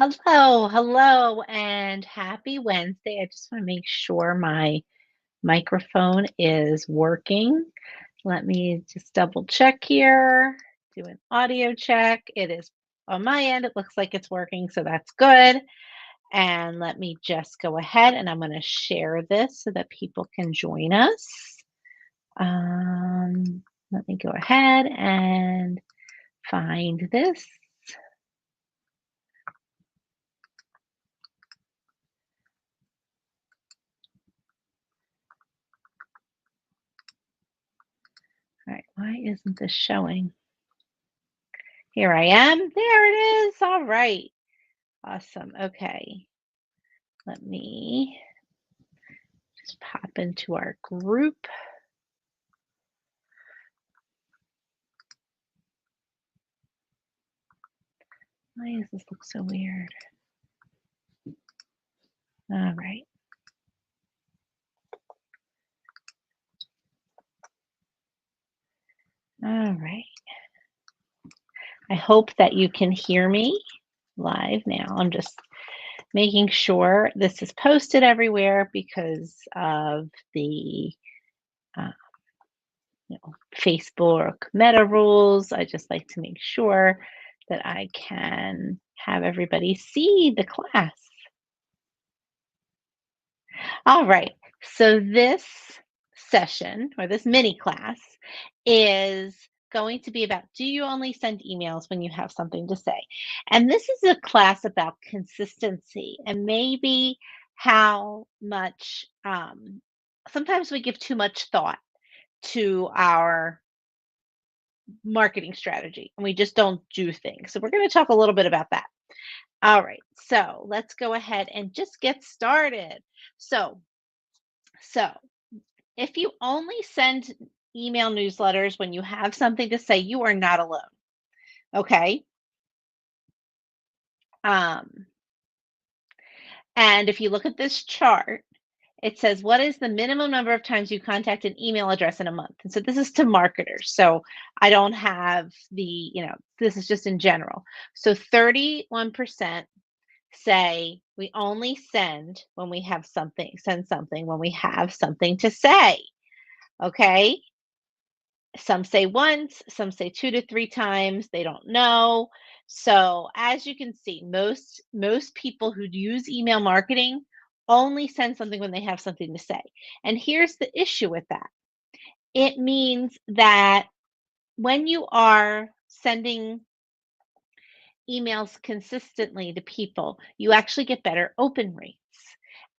Hello, and happy Wednesday. I just want to make sure my microphone is working. Let me just double check here, do an audio check. It is on my end. It looks like it's working, so that's good. And let me just go ahead and I'm going to share this so that people can join us. Let me go ahead and find this. All right, why isn't this showing? Here I am. There it is. All right. Awesome. Okay. Let me just pop into our group. Why does this look so weird? All right. All right. I hope that you can hear me live now. I'm just making sure this is posted everywhere because of the uh, Facebook Meta rules. I just like to make sure that I can have everybody see the class. All right. So this session or this mini class is going to be about, do you only send emails when you have something to say? And this is a class about consistency and maybe how much sometimes we give too much thought to our marketing strategy and we just don't do things. So we're going to talk a little bit about that. All right. So let's go ahead and just get started. So if you only send email newsletters when you have something to say, you are not alone. Okay. Um, and if you look at this chart, it says, what is the minimum number of times you contact an email address in a month? And so this is to marketers. So I don't have this is just in general. So 31% say we only send when we have send something when we have something to say. Okay. Some say once, some say 2 to 3 times, they don't know. So, as you can see, most people who use email marketing only send something when they have something to say. And here's the issue with that. It means that when you are sending emails consistently to people, you actually get better open rates.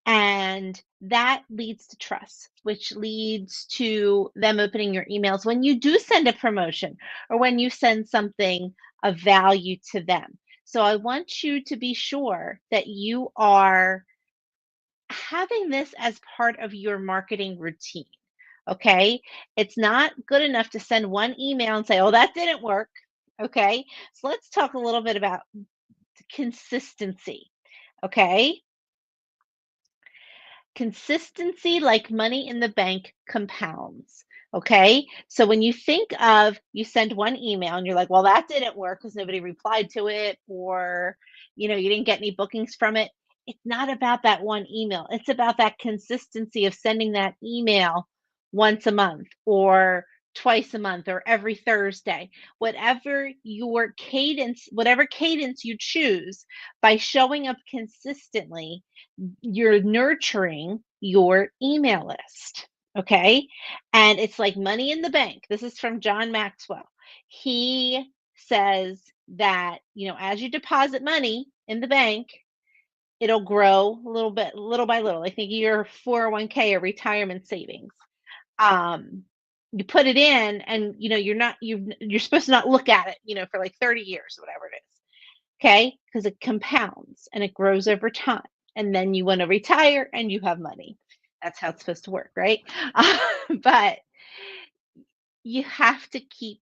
And that leads to trust, which leads to them opening your emails when you do send a promotion or when you send something of value to them. So I want you to be sure that you are having this as part of your marketing routine. Okay. It's not good enough to send one email and say, oh, that didn't work. Okay. So let's talk a little bit about consistency. Okay. Consistency, like money in the bank, compounds. Okay. So when you think of you send one email and you're like, well, that didn't work because nobody replied to it, or you didn't get any bookings from it. It's not about that one email. It's about that consistency of sending that email once a month or twice a month or every Thursday. Whatever cadence you choose, by showing up consistently, you're nurturing your email list. Okay. And it's like money in the bank. This is from John Maxwell. He says that, as you deposit money in the bank, it'll grow a little bit, little by little. I think your 401k or retirement savings. Um, you put it in and you're supposed to not look at it, for like 30 years or whatever it is. Okay? Because it compounds and it grows over time. And then you want to retire and you have money. That's how it's supposed to work, right? But you have to keep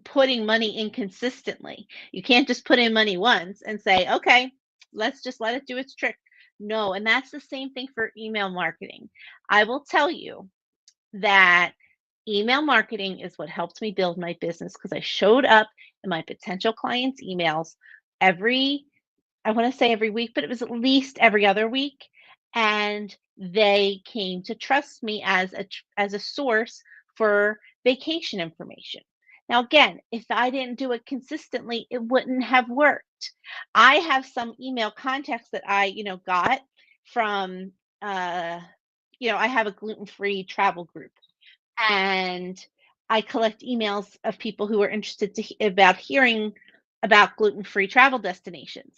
putting money in consistently. You can't just put in money once and say, okay, let's just let it do its trick. No, and that's the same thing for email marketing. I will tell you that email marketing is what helped me build my business because I showed up in my potential clients' emails every I want to say every week, but it was at least every other week. And they came to trust me as as a source for vacation information. Now, again, if I didn't do it consistently, it wouldn't have worked. I have some email contacts that I, got from, uh, I have a gluten-free travel group, and I collect emails of people who are interested about hearing about gluten-free travel destinations.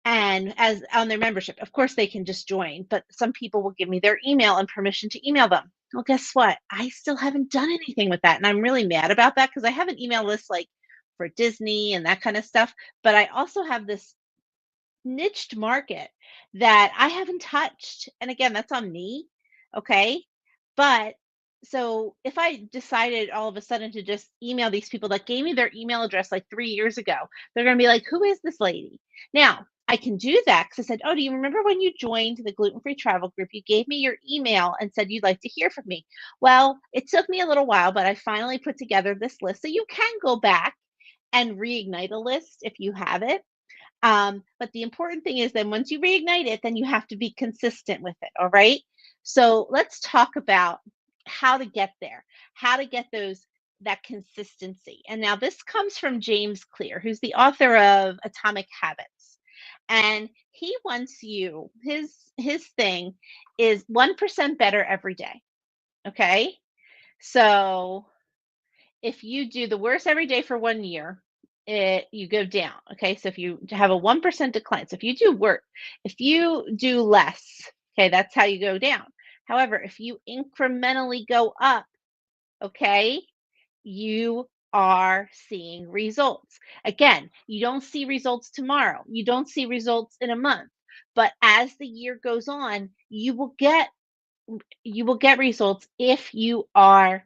And as on their membership, of course, they can just join, but some people will give me their email and permission to email them. Well, guess what? I still haven't done anything with that. And I'm really mad about that because I have an email list like for Disney and that kind of stuff. But I also have this niched market that I haven't touched. And again, that's on me. Okay. But so if I decided all of a sudden to just email these people that gave me their email address like 3 years ago, they're going to be like, who is this lady? Now, I can do that because I said, oh, do you remember when you joined the gluten free travel group? You gave me your email and said you'd like to hear from me. Well, it took me a little while, but I finally put together this list. So you can go back and reignite a list if you have it. But the important thing is then once you reignite it, then you have to be consistent with it. All right. So let's talk about how to get there, how to get that consistency. And now this comes from James Clear, who's the author of Atomic Habits. And he wants you, his thing is 1% better every day. Okay. So if you do the worst every day for 1 year, you go down. Okay, so if you have a 1% decline, so if you do work, if you do less, okay, that's how you go down. However, if you incrementally go up, okay, you are seeing results. Again, you don't see results tomorrow. You don't see results in a month. But as the year goes on, you will get results if you are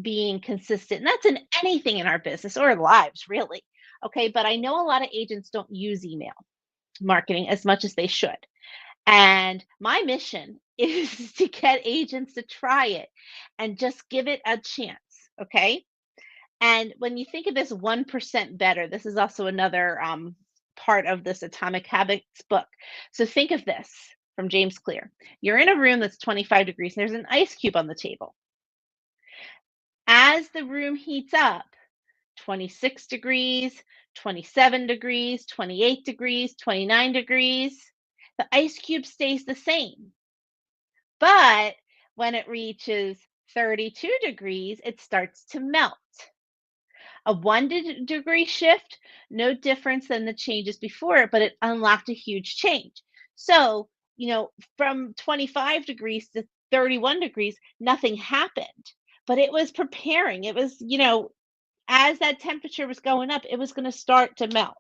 being consistent. And that's in anything in our business or lives, really. Okay. But I know a lot of agents don't use email marketing as much as they should. And my mission is to get agents to try it and just give it a chance. Okay. And when you think of this 1% better, this is also another part of this Atomic Habits book. So think of this from James Clear. You're in a room that's 25 degrees, and there's an ice cube on the table. As the room heats up, 26 degrees, 27 degrees, 28 degrees, 29 degrees, the ice cube stays the same. But when it reaches 32 degrees, it starts to melt. A 1 degree shift, no difference than the changes before it, but it unlocked a huge change. So, from 25 degrees to 31 degrees, nothing happened, but it was preparing. It was, as that temperature was going up, it was going to start to melt.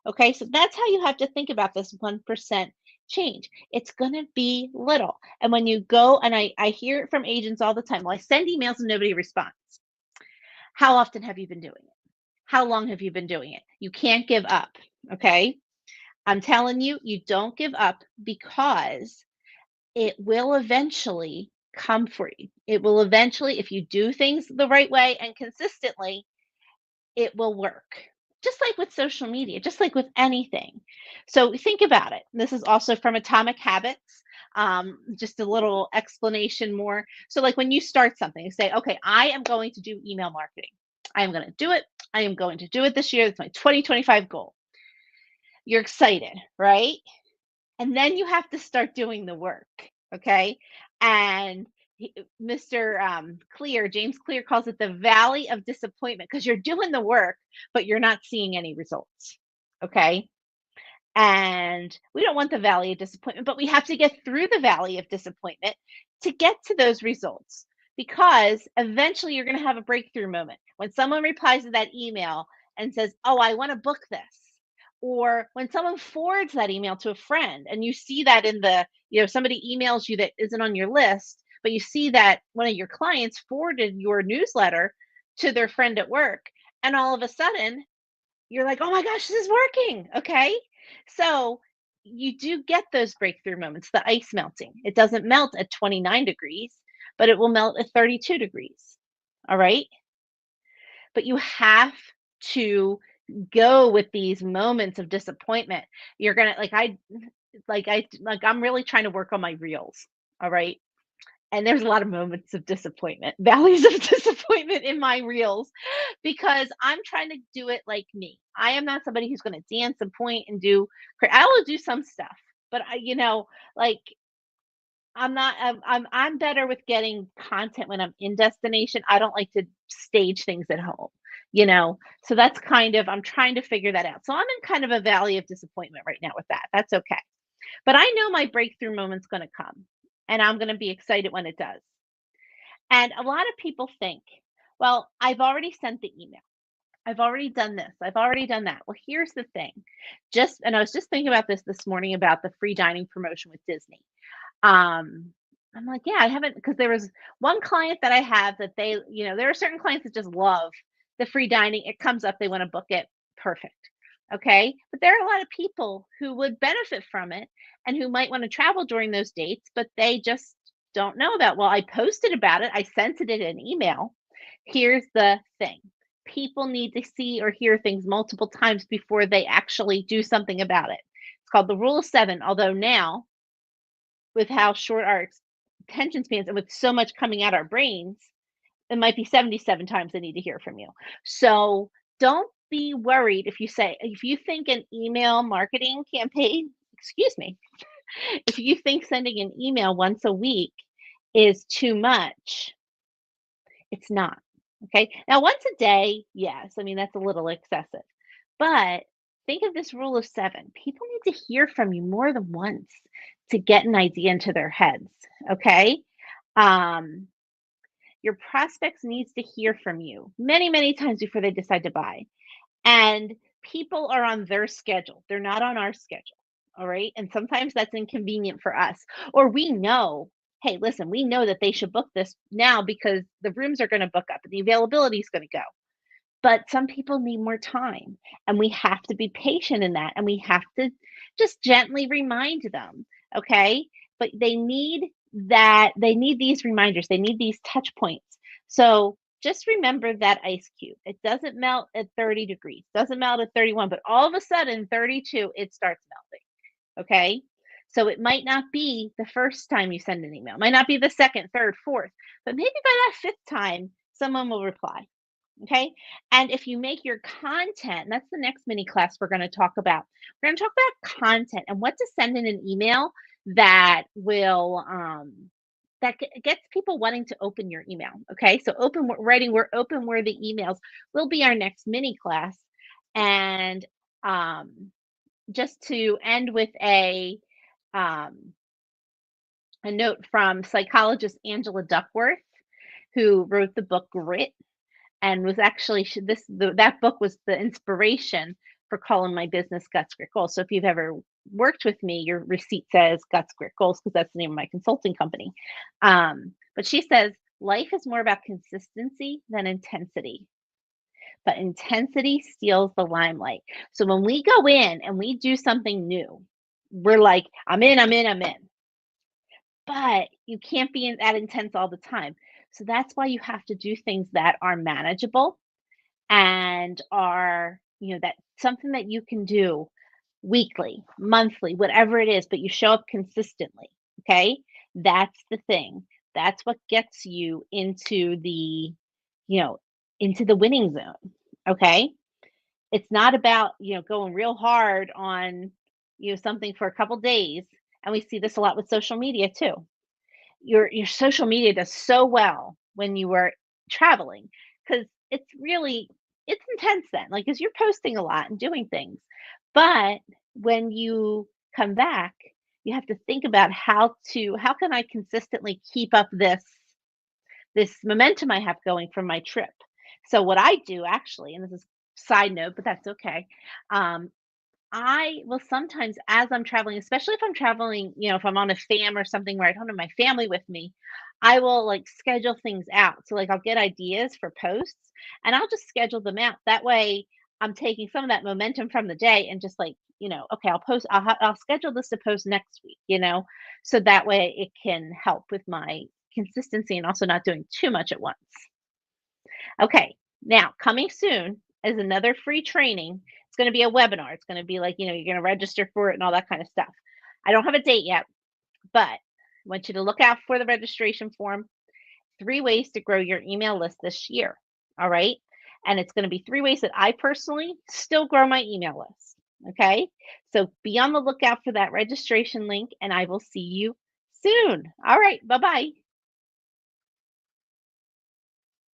Okay, so that's how you have to think about this 1% change. It's going to be little. And when you go, and I hear it from agents all the time, well, I send emails and nobody responds. How often have you been doing it? How long have you been doing it? You can't give up. Okay, I'm telling you, you don't give up because it will eventually come for you. It will eventually, if you do things the right way and consistently, it will work. Just like with social media, just like with anything. So think about it. This is also from Atomic Habits. Just a little explanation more. So, like when you start something, you say, okay, I am going to do email marketing. I am going to do it. I am going to do it this year. It's my 2025 goal. You're excited, right? And then you have to start doing the work. Okay. And Mr. Clear, James Clear calls it the valley of disappointment because you're doing the work, but you're not seeing any results. Okay. And we don't want the valley of disappointment, but we have to get through the valley of disappointment to get to those results because eventually you're going to have a breakthrough moment when someone replies to that email and says, oh, I want to book this. Or when someone forwards that email to a friend and you see that in somebody emails you that isn't on your list, but you see that one of your clients forwarded your newsletter to their friend at work. And all of a sudden, you're like, oh my gosh, this is working. Okay. So you do get those breakthrough moments, the ice melting. It doesn't melt at 29 degrees, but it will melt at 32 degrees. All right. But you have to go with these moments of disappointment. You're gonna I'm really trying to work on my reels. All right. And there's a lot of moments of disappointment, valleys of disappointment in my reels because I'm trying to do it like me. I am not somebody who's going to dance and point and do, I will do some stuff, but like I'm better with getting content when I'm in destination. I don't like to stage things at home, you know. So that's kind of I'm trying to figure that out. So I'm in kind of a valley of disappointment right now with that. That's okay. But I know my breakthrough moment's going to come and I'm going to be excited when it does. And a lot of people think, well, I've already sent the email. I've already done this. I've already done that. Well, here's the thing. And I was just thinking about this morning about the free dining promotion with Disney. I'm like, yeah, I haven't, because there was one client that I have that there are certain clients that just love the free dining. It comes up, they want to book it. Perfect. Okay. But there are a lot of people who would benefit from it and who might want to travel during those dates, but they just don't know about. Well, I posted about it. I sent it in an email. Here's the thing. People need to see or hear things multiple times before they actually do something about it. It's called the rule of seven. Although now, with how short our attention spans and with so much coming out our brains, it might be 77 times they need to hear from you. So don't be worried if you think an email marketing campaign, excuse me, if you think sending an email once a week is too much, it's not. Okay. Now, once a day, yes. I mean, that's a little excessive. But think of this rule of seven. People need to hear from you more than once to get an idea into their heads. Okay. Um, your prospects needs to hear from you many, many times before they decide to buy. And people are on their schedule. They're not on our schedule. All right. And sometimes that's inconvenient for us. Or we know, hey, listen, we know that they should book this now because the rooms are going to book up and the availability is going to go. But some people need more time and we have to be patient in that and we have to just gently remind them. Okay. But they need these reminders, they need these touch points. So just remember that ice cube. It doesn't melt at 30 degrees, doesn't melt at 31, but all of a sudden, 32, it starts melting. Okay. So it might not be the first time you send an email, it might not be the second, third, fourth, but maybe by that fifth time, someone will reply. Okay. And if you make your content, that's the next mini class we're going to talk about. We're going to talk about content and what to send in an email that will, gets people wanting to open your email. Okay. So writing, we're open worthy emails will be our next mini class. And just to end with um, a note from psychologist Angela Duckworth, who wrote the book Grit and was actually that book was the inspiration for calling my business Guts Grit Goals. So if you've ever worked with me, your receipt says Guts Grit Goals because that's the name of my consulting company. But she says life is more about consistency than intensity. But intensity steals the limelight. So when we go in and we do something new, we're like, I'm in, I'm in, I'm in. But you can't be that intense all the time. So that's why you have to do things that are manageable and are, that something that you can do weekly, monthly, whatever it is, but you show up consistently. Okay. That's the thing. That's what gets you into the winning zone. Okay. It's not about, going real hard on, something for a couple days. And we see this a lot with social media too. Your social media does so well when you are traveling because it's intense then, like, because you're posting a lot and doing things. But when you come back, you have to think about how can I consistently keep up this momentum I have going from my trip. So what I do actually, and this is side note, but that's okay. I will sometimes, as I'm traveling, especially if I'm traveling, if I'm on a fam or something where I don't have my family with me, I will like schedule things out. So like I'll get ideas for posts and I'll just schedule them out. That way I'm taking some of that momentum from the day and just like, okay, I'll schedule this to post next week, so that way it can help with my consistency and also not doing too much at once. Okay. Now, coming soon, is another free training. It's going to be a webinar. It's going to be like, you're going to register for it and all that kind of stuff. I don't have a date yet, but I want you to look out for the registration form. 3 ways to grow your email list this year. All right. And it's going to be 3 ways that I personally still grow my email list. Okay. So be on the lookout for that registration link, and I will see you soon. All right. Bye bye.